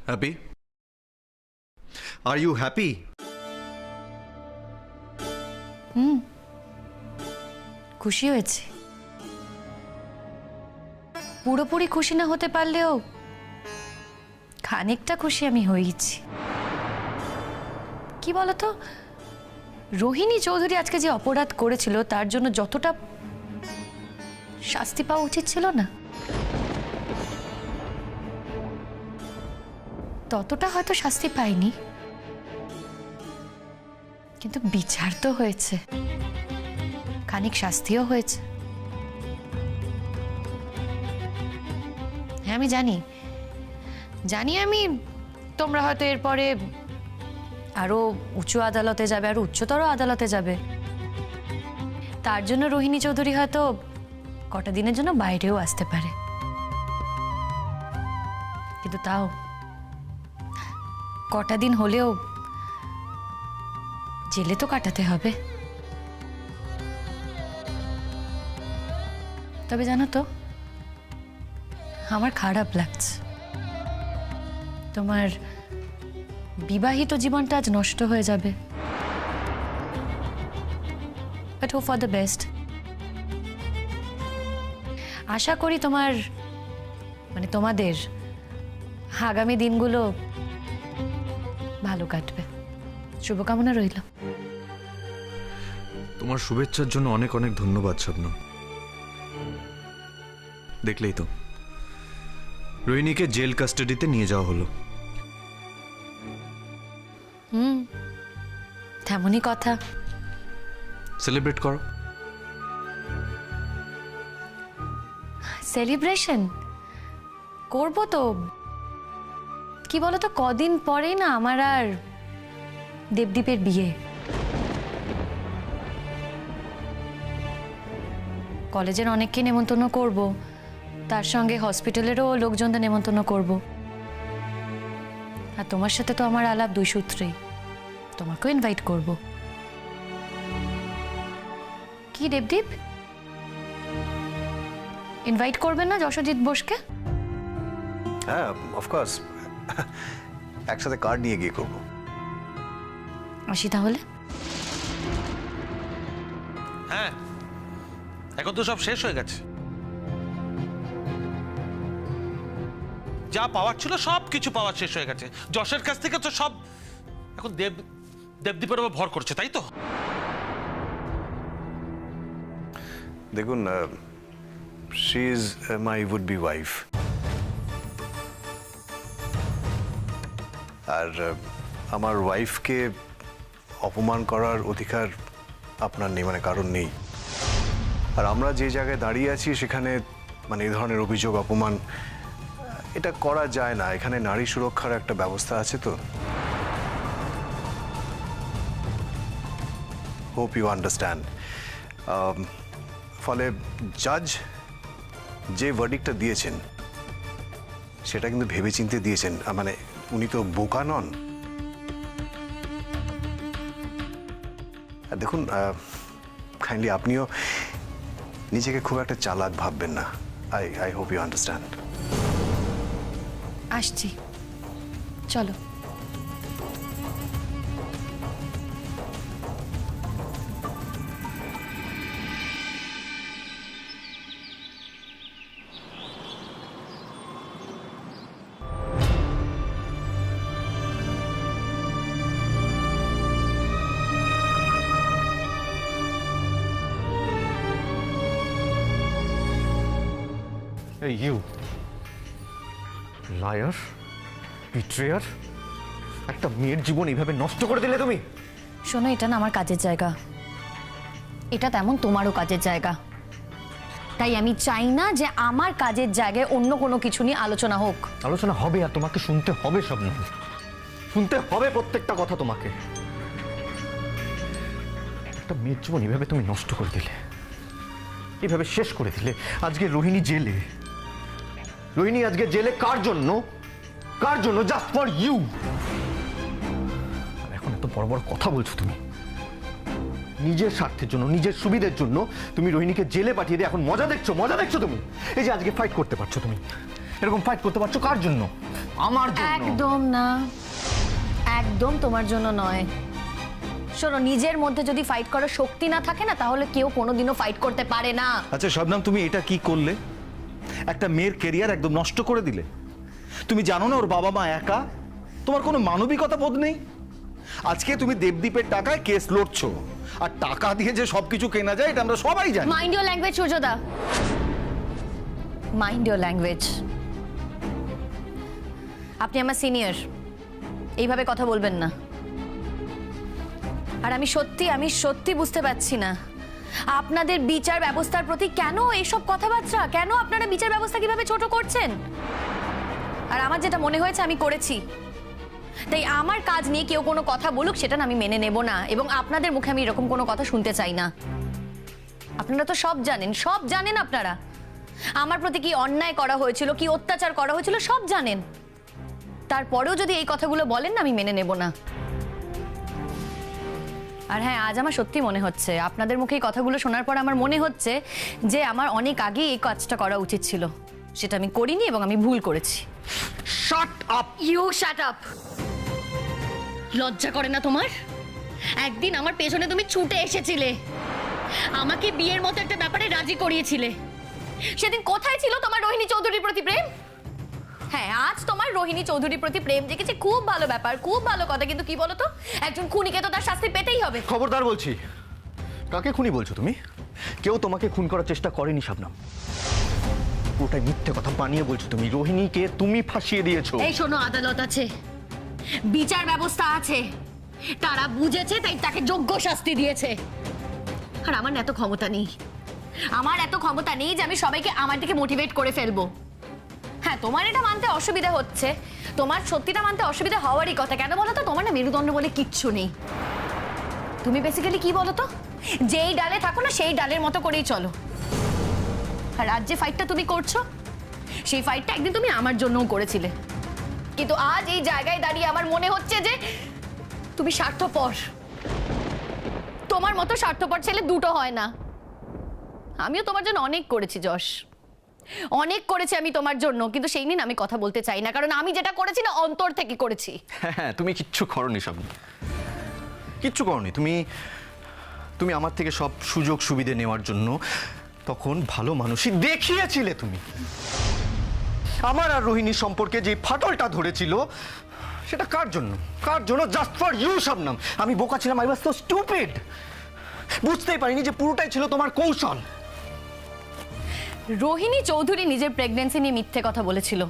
Happy? Are you happy? খুশি হয়েছে। পুরোপুরি খুশি না হতে পারলেও খানিকটা খুশি আমি হয়েছি। কি বলতো, রোহিণী চৌধুরী আজকে যে অপরাধ করেছিল তার জন্য যতটা শাস্তি পাওয়া উচিত ছিল না, ততটা হয়তো শাস্তি পাইনি, কিন্তু বিচার তো হয়েছে, খানিক শাস্তিও হয়েছে। হ্যাঁ আমি জানি আমি তোমরা হয়তো এরপরে আরো উঁচু আদালতে যাবে, আরো উচ্চতর আদালতে যাবে, তার জন্য রোহিণী চৌধুরী হয়তো কটা দিনের জন্য বাইরেও আসতে পারে, কিন্তু তাও কটা দিন হলেও জেলে তো কাটাতে হবে। তবে জানো তো, আমার খারাপ লাগছে, তোমার বিবাহিত জীবনটা আজ নষ্ট হয়ে যাবে। But hope for the best. আশা করি তোমাদের আগামী দিনগুলো ভালো কাটবে। শুভকামনা রইল। তোমার শুভেচ্ছার জন্য অনেক অনেক ধন্যবাদ শবনম। দেখলেই তো, রোহিণীকে জেল কাস্টাডিতে নিয়ে যাওয়া হলো। তেমনই কথা। সেলিব্রেট করো। সেলিব্রেশন করব তো, কি বলতো, কদিন পরেই না আমার আর দেবদীপের বিয়ে। কলেজের অনেককে নেমন্তন্ন করব, তার সঙ্গে হসপিটালেরও লোকজনদের নেমন্তন্ন করব। আর তোমার সাথে তো আমার আলাপ দুই সূত্রেই, তোমাকেও ইনভাইট করব। কি দেবদীপ, ইনভাইট করবেন না যশোজিৎ বোসকে? হ্যাঁ, অফকোর্স। একসাথে কার্ড নিয়ে গিয়ে করবো। আসি তাহলে। হ্যাঁ, এখন তো সব শেষ হয়ে গেছে, যা পাওয়ার ছিল সব কিছু পাওয়ার শেষ হয়ে গেছে। যশের কাছ থেকে তো সব এখন দেবদীপের উপর ভর করছে, তাই তো? দেখুন, she is my would be wife, আর আমার ওয়াইফকে অপমান করার অধিকার আপনার নেই, মানে কারণ নেই। আর আমরা যে জায়গায় দাঁড়িয়ে আছি সেখানে মানে এই ধরনের অভিযোগ, অপমান এটা করা যায় না। এখানে নারী সুরক্ষার একটা ব্যবস্থা আছে তো। Hope you understand. ফলে জাজ যে ভার্ডিক্টটা দিয়েছেন সেটা কিন্তু ভেবেচিন্তে দিয়েছেন, মানে উনি তো বোকা নন। আর দেখুন, কাইন্ডলি আপনিও নিজেকে খুব একটা চালাক ভাববেন না। I hope you understand. আসছি, চলো। Hey, you. Liar, betrayer, একটা মেয়ের জীবন এইভাবে নষ্ট করে দিলে তুমি। শোনো, এটা না আমার কাজের জায়গা, এটা তেমন তোমারও কাজের জায়গা। তাই আমি চাই না যে আমার কাজের জায়গায় অন্য কোনো কিছু নিয়ে আলোচনা হোক। আলোচনা হবে, আর তোমাকে শুনতে হবে শবনম, শুনতে হবে প্রত্যেকটা কথা তোমাকে। একটা মেয়ের জীবন এইভাবে তুমি নষ্ট করে দিলে, এইভাবে শেষ করে দিলে। আজকে রোহিণী জেলে, রোহিণী আজকে জেলে কার জন্য? কার জন্য? Just for you. এখন এত বড় বড় কথা বলছো তুমি, নিজের স্বার্থের জন্য, নিজের সুবিধের জন্য তুমি রোহিণীকে জেলে পাঠিয়ে দিয়ে এখন মজা দেখছো, মজা দেখছো তুমি। এই যে আজকে ফাইট করতে পারছো তুমি, এরকম ফাইট করতে পারছো কার জন্য? আমার জন্য। একদম না, একদম তোমার জন্য নয়। শোনো, নিজের মধ্যে যদি ফাইট করার শক্তি না থাকে না, তাহলে কেউ কোনোদিনও ফাইট করতে পারে না। আচ্ছা শবনম, তুমি এটা কি করলে? একটা মেয়ের কেরিয়ার একদম নষ্ট করে দিলে। তুমি জানো না ওর বাবা মা একা? তোমার কোনো মানবিকতা বোধ নেই। আজকে তুমি দেবদীপের টাকায় কেস লড়ছো, আর টাকা দিয়ে যে সবকিছু কেনা যায় এটা আমরা সবাই জানি। মাইন্ড ইওর ল্যাঙ্গুয়েজ সূর্যদা, মাইন্ড ইওর ল্যাঙ্গুয়েজ। আপনি আমার সিনিয়র, এইভাবে কথা বলবেন না। আর আমি সত্যি বুঝতে পারছি না আপনাদের বিচার ব্যবস্থার প্রতি কেন এইসব কথাবার্তা, কেন আপনারা বিচার ব্যবস্থা কিভাবে ছোট করছেন। আর আমার যেটা মনে হয়েছে আমি করেছি, তাই আমার কাজ নিয়ে কেউ কোনো কথা বলুক সেটা না আমি মেনে নেব না, এবং আপনাদের মুখে আমি এরকম কোনো কথা শুনতে চাই না। আপনারা তো সব জানেন আপনারা আমার প্রতি কি অন্যায় করা হয়েছিল, কি অত্যাচার করা হয়েছিল, সব জানেন। তারপরেও যদি এই কথাগুলো বলেন না, আমি মেনে নেব না। আর হ্যাঁ, আজ আমার সত্যি মনে হচ্ছে, আপনাদের মুখে এই কথাগুলো শোনার পর আমার মনে হচ্ছে যে আমার অনেক আগেই এই কাজটা করা উচিত ছিল, সেটা আমি করিনি এবং আমি ভুল করেছি। Shut up. You shut up. লজ্জা করে না তোমার? একদিন আমার পেছনে তুমি ছুটে এসেছিলে, আমাকে বিয়ের মতো একটা ব্যাপারে রাজি করিয়েছিলে। সেদিন কোথায় ছিল তোমার রোহিণী চৌধুরীর প্রতি প্রেম? হ্যাঁ, আজ তোমার রোহিণী চৌধুরীর প্রতি প্রেম জেগেছে, খুব ভালো ব্যাপার, খুব ভালো কথা। কিন্তু কি বলতো, একজন খুনিকে তো তার শাস্তি পেতেই হবে। খবরদার বলছি। কাকে খুনি বলছো তুমি? কেউ তোমাকে খুন করার চেষ্টা করেনি শবনম। পুরোটাই মিথ্যে কথা বানিয়ে বলছো তুমি। রোহিণীকে তুমি ফাঁসিয়ে দিয়েছো। এই শোনো, আদালত আছে, বিচার ব্যবস্থা আছে, তারা বুঝেছে তাই তাকে যোগ্য শাস্তি দিয়েছে। আর আমার এত ক্ষমতা নেই, আমার এত ক্ষমতা নেই যে আমি সবাইকে আমার দিকে মোটিভেট করে ফেলবো। হ্যাঁ, তোমার এটা মানতে অসুবিধা হচ্ছে, তোমার সত্যিটা মানতে অসুবিধা হওয়ারই কথা। কেন বলো তো, তোমার না মেরুদণ্ড বলে কিচ্ছু নেই। তুমি বেসিক্যালি কি বলো তো, যেই ডালে থাকো না সেই ডালের মতো করেই চলো। আর আজ যে ফাইটটা তুমি করছো, সেই ফাইটটা একদিন তুমি আমার জন্যও করেছিলে, কিন্তু আজ এই জায়গায় দাঁড়িয়ে আমার মনে হচ্ছে যে তুমি স্বার্থপর। তোমার মতো স্বার্থপর ছেলে দুটো হয় না। আমিও তোমার জন্য অনেক করেছি যশ, অনেক করেছি আমি তোমার জন্য, কিন্তু সেই নিয়ে আমি কথা বলতে চাই না, কারণ আমি যেটা করেছি না অন্তর থেকে করেছি। হ্যাঁ, তুমি কিচ্ছু করনি শবনম, কিচ্ছু করনি। তুমি আমার থেকে সব সুযোগ সুবিধে নেওয়ার জন্য তখন ভালো মানুষই দেখিয়েছিলে তুমি। আমার আর রোহিণীর সম্পর্কে যে ফাটলটা ধরেছিল সেটা কার জন্য? Just for you Shabnam. আমি বোকা ছিলাম, আই ওয়াজ সো স্টুপিড। বুঝতেই পারিনি যে পুরোটাই ছিল তোমার কৌশল। রোহিণী চৌধুরী নিজের প্রেগন্যান্সি নিয়ে মিথ্যে কথা বলেছিল,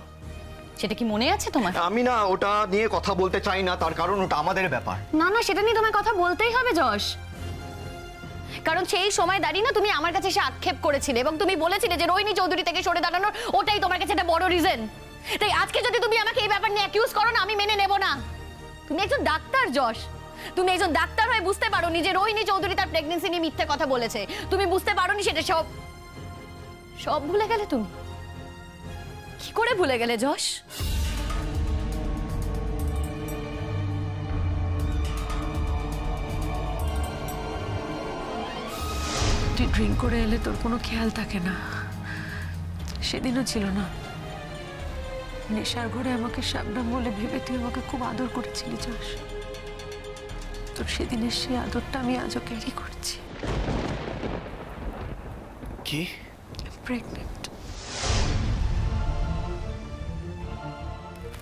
সেটা কি মনে আছে তোমার? আমি না ওটা নিয়ে কথা বলতে চাই না, তার কারণ ওটা আমাদের ব্যাপার। না, সেটা নিয়ে তোমার কথা বলতেই হবে যশ, কারণ সেই সময় দাঁড়িয়ে না তুমি আমার কাছে এসে আক্ষেপ করেছিলে এবং তুমি বলেছিলে যে রোহিণী চৌধুরী থেকে সরে দাঁড়ানোর ওটাই তোমার কাছে একটা বড় রিজন। তাই আজকে যদি তুমি আমাকে এই ব্যাপার নিয়ে অ্যাকিউজ করো না, আমি মেনে নেব না। তুমি একজন ডাক্তার যশ, তুমি একজন ডাক্তার হয়ে বুঝতে পারোনি যে রোহিণী চৌধুরী তার প্রেগন্যান্সি নিয়ে মিথ্যে কথা বলেছে। তুমি বুঝতে পারোনি সেটা সব ভুলে গেলে। তুমি কি করে ভুলে গেলে যশ? তুই ড্রিঙ্ক করে এলে তোর কোনো খেয়াল থাকে না, সেদিনও ছিল না। নেশার ঘরে আমাকে শবনম বলে ভেবে তুই আমাকে খুব আদর করেছিলি যশ। তোর সেদিনের সেই আদরটা আমি আজও ক্যারি করছি। কি? প্রেগনেন্ট।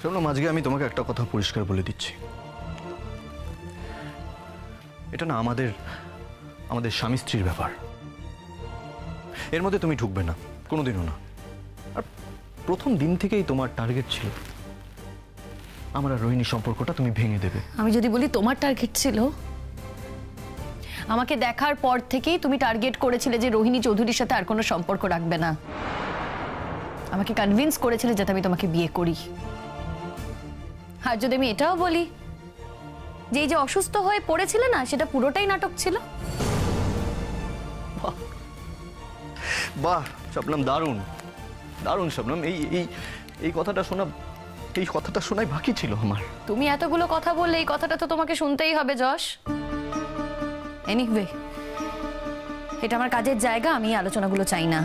শবনম, আজকে আমি তোমাকে একটা কথা পরিষ্কার বলে দিচ্ছি, এটা না আমাদের স্বামী স্ত্রীর ব্যাপার। এর মধ্যে তুমি ঢুকবে না, কোনোদিনও না। আর প্রথম দিন থেকেই তোমার টার্গেট ছিল আমার আর রোহিণী সম্পর্কটা তুমি ভেঙে দেবে। আমি যদি বলি তোমার টার্গেট ছিল, আমাকে দেখার পর থেকেই তুমি টার্গেট করেছিলে যে রোহিণী চৌধুরীর সাথে আর কোনো সম্পর্ক রাখবে না। আমাকে কনভিন্স করেছিলে যাতে আমি তোমাকে বিয়ে করি। আর যদি আমি এটাও বলি যে এই যে অসুস্থ হয়ে পড়েছিলে না, সেটা পুরোটাই নাটক ছিল। বাহ শবনম, দারুণ দারুণ শবনম। এই কথাটা শোনাই বাকি ছিল আমার। তুমি এতগুলো কথা বললে এই কথাটা তো তোমাকে শুনতেই হবে যশ। এনিওয়ে, এটা আমার কাজের জায়গা, আমি এই আলোচনাগুলো চাই না।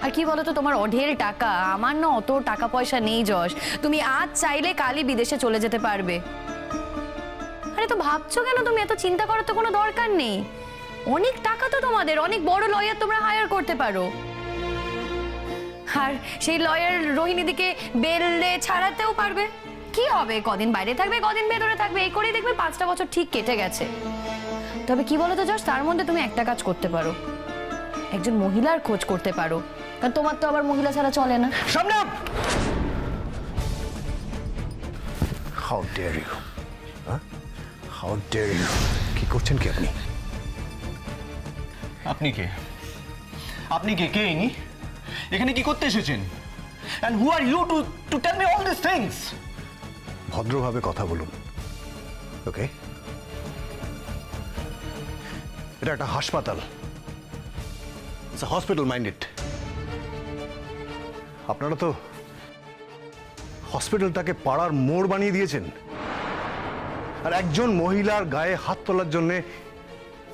আর কি বলো তো, তোমার অঢেল টাকা, আমার না অত টাকা পয়সা নেই যশ। তুমি আজ চাইলে কালই বিদেশে চলে যেতে পারবে। আরে তো ভাবছো কেন তুমি? এত চিন্তা করার তো কোনো দরকার নেই। অনেক টাকা তো তোমাদের, অনেক বড় লয়ার তোমরা হায়ার করতে পারো। আর সেই লয়ার রোহিণীদিকে বেললে ছাড়াতেও পারবে। কি হবে, কদিন বাইরে থাকবে, কদিন ভেতরে থাকবে, এই করেই দেখবে 5টা বছর ঠিক কেটে গেছে। তবে কি বলো তো যশ, তার মধ্যে তুমি একটা কাজ করতে পারো, একজন মহিলার খোঁজ করতে পারো, কারণ তোমার তো আবার মহিলা ছাড়া চলে না। Shabnam, how dare you, how dare you! কি করছেন কি আপনি? আপনি কে? আপনি কে? কে ইনি? এখানে কি করতে এসেছেন? And who are you to tell me all these things? ভদ্রভাবে কথা বলুন, ওকে? এটা একটা হাসপাতাল, it's a hospital, mind it. আপনারা তো হসপিটালটাকে পাড়ার মোড় বানিয়ে দিয়েছেন। আর একজন মহিলার গায়ে হাত তোলার জন্য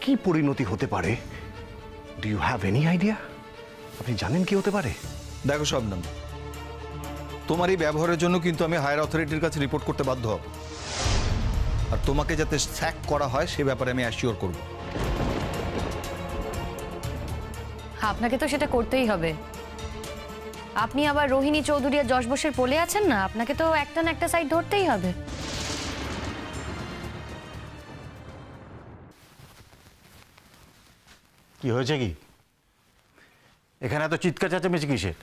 কি পরিণতি হতে পারে, do you have any idea? আপনি জানেন কি হতে পারে? দেখো শবনম, তোমার এই ব্যবহারের জন্য কিন্তু আমি হায়ার অথরিটির কাছে রিপোর্ট করতে বাধ্য হব। আর তোমাকে যাতে স্যাক করা হয় সে ব্যাপারে আমি অ্যাসিওর করব। আপনাকে তো সেটা করতেই হবে। আপনি আবার রোহিণী চৌধুরী আর যশ বোসের পোলে আছেন না, আপনাকে তো একটা না একটা সাইড ধরতেই হবে। কি হয়েছে কি? এখানে এত চিৎকার চেঁচামেচি কিসের?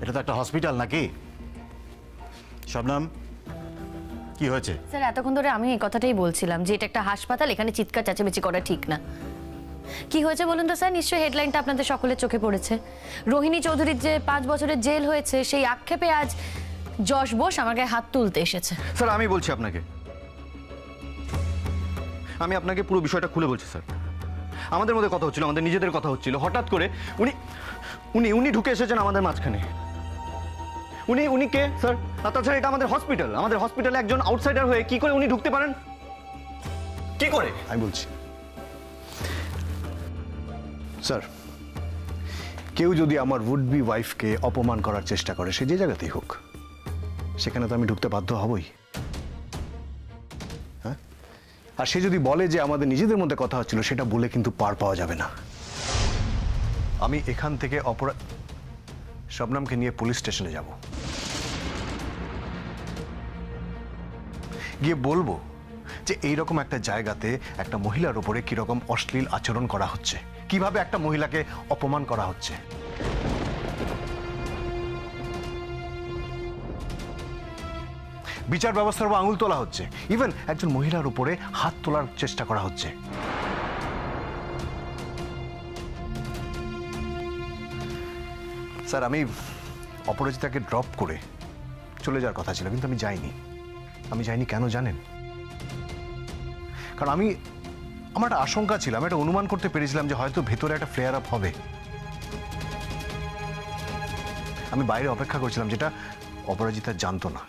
এটা তো একটা হসপিটাল নাকি? শবনম, কি হয়েছে? স্যার, এতক্ষণ ধরে আমি এই কথাটাই বলছিলাম যে এটা একটা হাসপাতাল, এখানে চিৎকার চেঁচামেচি করা ঠিক না। কি হয়েছে বলুন তো স্যার? নিশ্চয়ই হেডলাইনটা আপনাদের সকলের চোখে পড়েছে। রোহিণী চৌধুরীর যে 5 বছরের জেল হয়েছে, সেই আক্ষেপে আজ যশ বোস আমার গায়ে হাত তুলতে এসেছে। স্যার, আমি বলছি আপনাকে, আমি আপনাকে পুরো বিষয়টা খুলে বলছি স্যার। আমাদের মধ্যে কথা হচ্ছিল, আমাদের নিজেদের কথা হচ্ছিল, হঠাৎ করে উনি উনি উনি ঢুকে এসেছেন আমাদের মাঝখানে। উনি কে স্যার? আর তাছাড়া এটা আমাদের হসপিটাল, আমাদের হসপিটালে একজন আউটসাইডার হয়ে কি করে উনি ঢুকতে পারেন? কি করে? আমি বলছি স্যার, কেউ যদি আমার উড বি ওয়াইফকে অপমান করার চেষ্টা করে, সে যে জায়গাতেই হোক, সেখানে তো আমি ঢুকতে বাধ্য হবই। হ্যাঁ, আর সে যদি বলে যে আমাদের নিজেদের মধ্যে কথা হচ্ছিল, সেটা বলে কিন্তু পার পাওয়া যাবে না। আমি এখান থেকে শবনমকে নিয়ে পুলিশ স্টেশনে যাব, গিয়ে বলবো যে এইরকম একটা জায়গাতে একটা মহিলার উপরে কিরকম অশ্লীল আচরণ করা হচ্ছে, কিভাবে একটা মহিলাকে অপমান করা হচ্ছে। বিচার ব্যবস্থার উপর আঙুল তোলা হচ্ছে, ইভেন একজন মহিলার উপরে হাত তোলার চেষ্টা করা হচ্ছে। স্যার, আমি অপরাজিতাকে ড্রপ করে চলে যাওয়ার কথা ছিল, কিন্তু আমি যাইনি। কেন জানেন? কারণ আমার একটা আশঙ্কা ছিল, আমি একটা অনুমান করতে পেরেছিলাম যে হয়তো ভেতরে একটা ফ্লেয়ার আপ হবে। আমি বাইরে অপেক্ষা করছিলাম, যেটা অপরাজিতা জানতো না।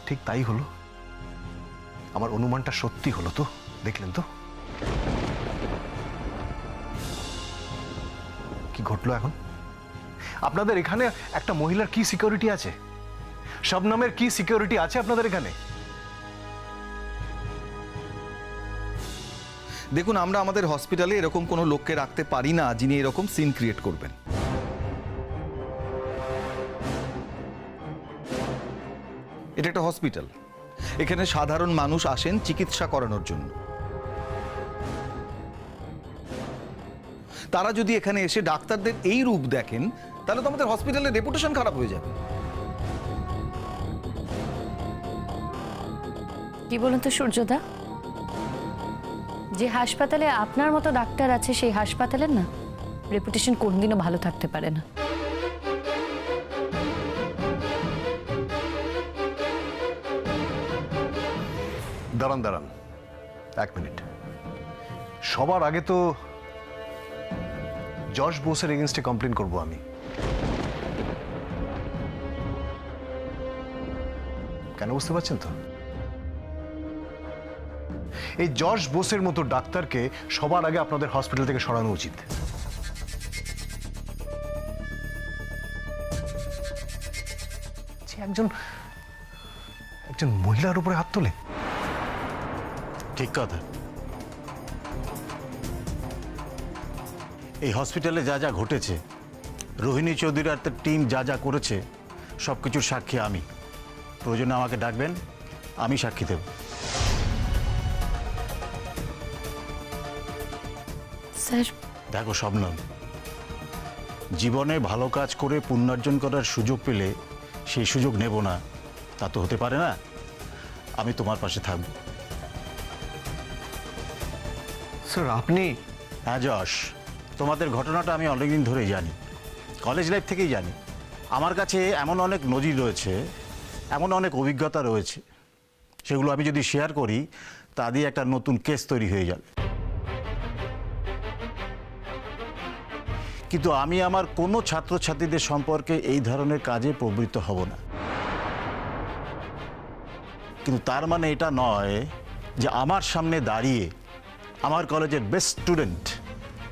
ঠিক তাই হলো, আমার অনুমানটা সত্যি হলো। তো দেখলেন তো কি ঘটলো? এখন আপনাদের এখানে একটা মহিলার কি সিকিউরিটি আছে? শবনমের কি সিকিউরিটি আছে আপনাদের এখানে? দেখুন, আমরা আমাদের হসপিটালে এরকম কোনো লোককে রাখতে পারি না যিনি এরকম সিন ক্রিয়েট করবেন। এটা একটা হসপিটাল, এখানে সাধারণ মানুষ আসেন চিকিৎসা করানোর জন্য। তারা যদি এখানে এসে ডাক্তারদের এই রূপ দেখেন, তাহলে তো আমাদের হসপিটালের রেপুটেশন খারাপ হয়ে যাবে। কি বলুন তো সূর্যদা, যে হাসপাতালে আপনার মতো ডাক্তার আছে, সেই হাসপাতালের না রেপুটেশন কোনদিনও ভালো থাকতে পারে না। দাঁড়ান 1 মিনিট। সবার আগে তো যশ বোসের এগেনস্টে কমপ্লেন করব আমি। কেন বুঝতে পারছেন তো? এই যশ বোসের মতো ডাক্তারকে সবার আগে আপনাদের হসপিটাল থেকে সরানো উচিত। যে একজন মহিলার উপরে হাত তোলে। ঠিক কথা। এই হসপিটালে যা যা ঘটেছে, রোহিণী চৌধুরী আর তার টিম যা যা করেছে, সব কিছুর সাক্ষী আমি। প্রয়োজনে আমাকে ডাকবেন, আমি সাক্ষী দেব। স্যার, দেখো শবনম, জীবনে ভালো কাজ করে পুণ্যার্জন করার সুযোগ পেলে সেই সুযোগ নেব না, তা তো হতে পারে না। আমি তোমার পাশে থাকব। স্যার আপনি? হ্যাঁ যশ, তোমাদের ঘটনাটা আমি অনেকদিন ধরেই জানি, কলেজ লাইফ থেকেই জানি। আমার কাছে এমন অনেক নজির রয়েছে, এমন অনেক অভিজ্ঞতা রয়েছে, সেগুলো আমি যদি শেয়ার করি তা দিয়ে একটা নতুন কেস তৈরি হয়ে যাবে। কিন্তু আমি আমার কোনো ছাত্রছাত্রীদের সম্পর্কে এই ধরনের কাজে প্রবৃত্ত হব না। কিন্তু তার মানে এটা নয় যে আমার সামনে দাঁড়িয়ে আমার কলেজের বেস্ট স্টুডেন্ট,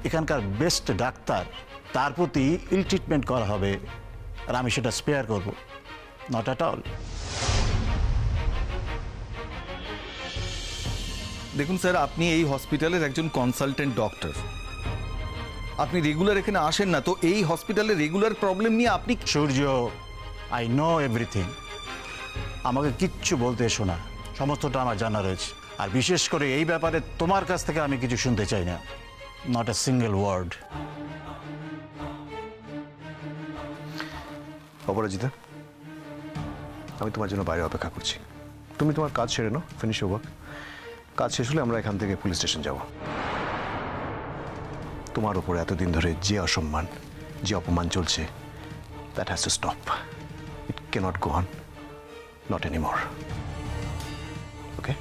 এখানকার বেস্ট ডাক্তার, তার প্রতি ইল ট্রিটমেন্ট করা হবে আর আমি সেটা স্পেয়ার করব। Not at all. দেখুন স্যার, আপনি এই হসপিটালের একজন কনসালটেন্ট ডক্টর, আপনি রেগুলার এখানে আসেন না, তো এই হসপিটালের রেগুলার প্রবলেম নিয়ে আপনি... সূর্য, আই নো এভরিথিং। আমাকে কিচ্ছু বলতে এসো না, সমস্তটা আমার জানা রয়েছে। আর বিশেষ করে এই ব্যাপারে তোমার কাছ থেকে আমি কিছু শুনতে চাই না, নট এ সিঙ্গেল ওয়ার্ড। অপরাজিতা, আমি তোমার জন্য বাইরে অপেক্ষা করছি। তুমি তোমার কাজ সেরে নাও, ফিনিশ ইউর ওয়ার্ক। কাজ শেষ হলে আমরা এখান থেকে পুলিশ স্টেশন যাব। তোমার উপর এতদিন ধরে যে অসম্মান, যে অপমান চলছে, that has to stop. It cannot go on, not anymore. Okay?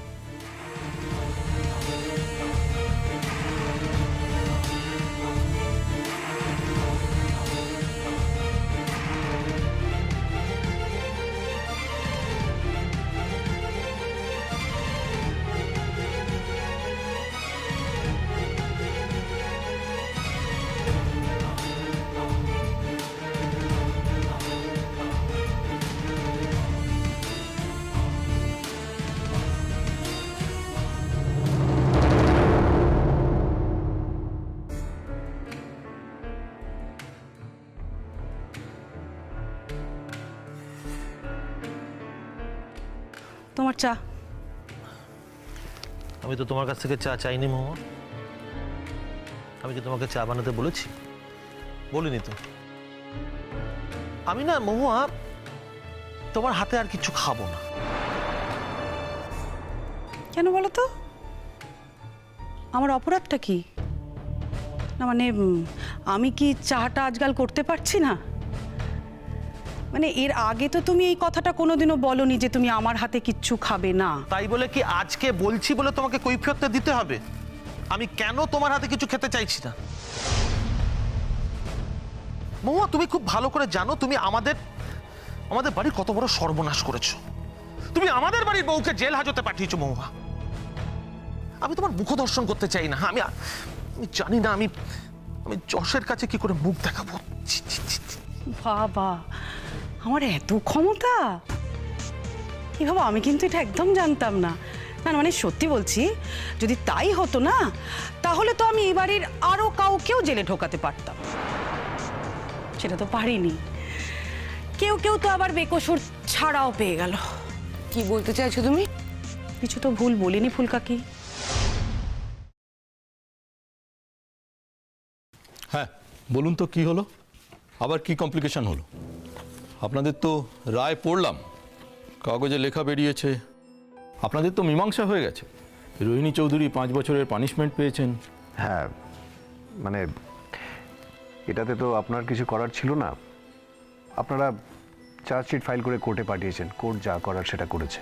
তোমার চা। আমি তো তোমার কাছ থেকে চা চাইনি মহুয়া। আমি কি তোমাকে চা বানাতে বলেছি? বলিনি তো। আমি না মহুয়া, তোমার হাতে আর কিছু খাবো না। কেন বলো তো? আমার অপরাধটা কি? না মানে আমি কি চাটা আজকাল করতে পারছি না? মানে এর আগে তো তুমি এই কথাটা কোনোদিনও বলনি যে তুমি আমার হাতে কিচ্ছু খাবে না। তাই বলে কি আজকে বলছি বলে তোমাকে কৈফিয়তটা দিতে হবে? আমি কেন তোমার হাতে কিছু খেতে চাইছি না? মহুয়া, তুমি খুব ভালো করে জানো তুমি আমাদের বাড়ির কত বড় সর্বনাশ করেছো। তুমি আমাদের বাড়ির বউকে জেল হাজতে পাঠিয়েছো মহুয়া। আমি তোমার মুখ দর্শন করতে চাই না। আমি জানি না আমি যশের কাছে কি করে মুখ দেখাবো। বাবা, আমার এত ক্ষমতা! কি ভাবো, আমি কিন্তু এটা একদম জানতাম না। না মানে সত্যি বলছি, যদি তাই হতো না তাহলে তো আমি এই বাড়ির আরো কাউকেও জেলে ঢোকাতে পারতাম। সেটা তো পারিনি। কেউ কেউ তো আবার বেকসুর ছাড়াও পেয়ে গেল। কি বলতে চাইছো তুমি? কিছু তো ভুল বলিনি ফুলকাকি। হ্যাঁ বলুন তো কি হলো, আবার কি কমপ্লিকেশন হলো? আপনাদের তো রায় পড়লাম, কাগজে লেখা বেরিয়েছে, আপনাদের তো মীমাংসা হয়ে গেছে। রোহিণী চৌধুরী 5 বছরের পানিশমেন্ট পেয়েছেন। হ্যাঁ, মানে এটাতে তো আপনার কিছু করার ছিল না। আপনারা চার্জশিট ফাইল করে কোর্টে পাঠিয়েছেন, কোর্ট যা করার সেটা করেছে।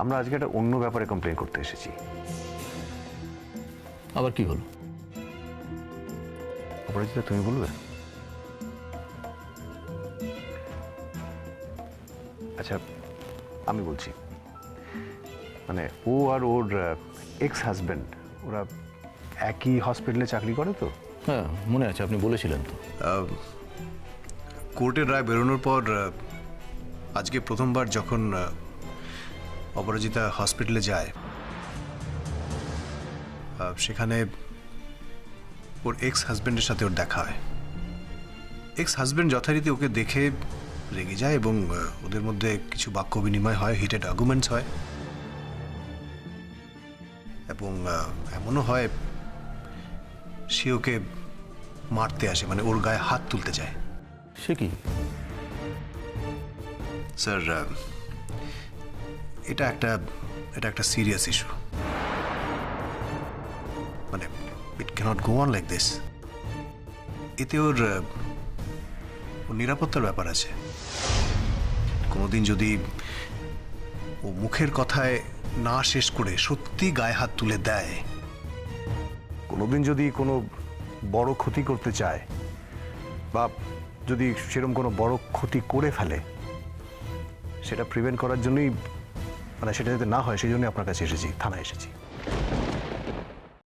আমরা আজকে একটা অন্য ব্যাপারে কমপ্লেন করতে এসেছি। আবার কি হলো? অপরাজিতা, তুমি বলবে? আচ্ছা আমি বলছি। মানে ও আর ওর এক্স হাজব্যান্ড ওরা একই হসপিটালে চাকরি করে তো। হ্যাঁ মনে আছে, আপনি বলেছিলেন তো। কোর্টের রায় বেরোনোর পর আজকে প্রথমবার যখন অপরাজিতা হসপিটালে যায়, সেখানে ওর এক্স হাজব্যান্ডের সাথে ওর দেখা হয়। এক্স হাজব্যান্ড যথারীতি ওকে দেখে রেগে যায় এবং ওদের মধ্যে কিছু বাক্য বিনিময় হয়, হিটেড আর্গুমেন্টস হয় এবং এমনও হয় সে ওকে মারতে আসে, মানে ওর গায়ে হাত তুলতে যায়। সে কি? স্যার এটা একটা সিরিয়াস ইস্যু, মানে it cannot go on like this. এতে ওর নিরাপত্তার ব্যাপার আছে। কোনোদিন যদি ও মুখের কথায় না শেষ করে সত্যি গায়ে হাত তুলে দেয়, কোনোদিন যদি কোনো বড় ক্ষতি করতে চায় বা যদি সেরকম কোনো বড় ক্ষতি করে ফেলে, সেটা প্রিভেন্ট করার জন্যই, মানে সেটা যাতে না হয় সেই জন্যই আপনার কাছে এসেছি, থানায় এসেছি।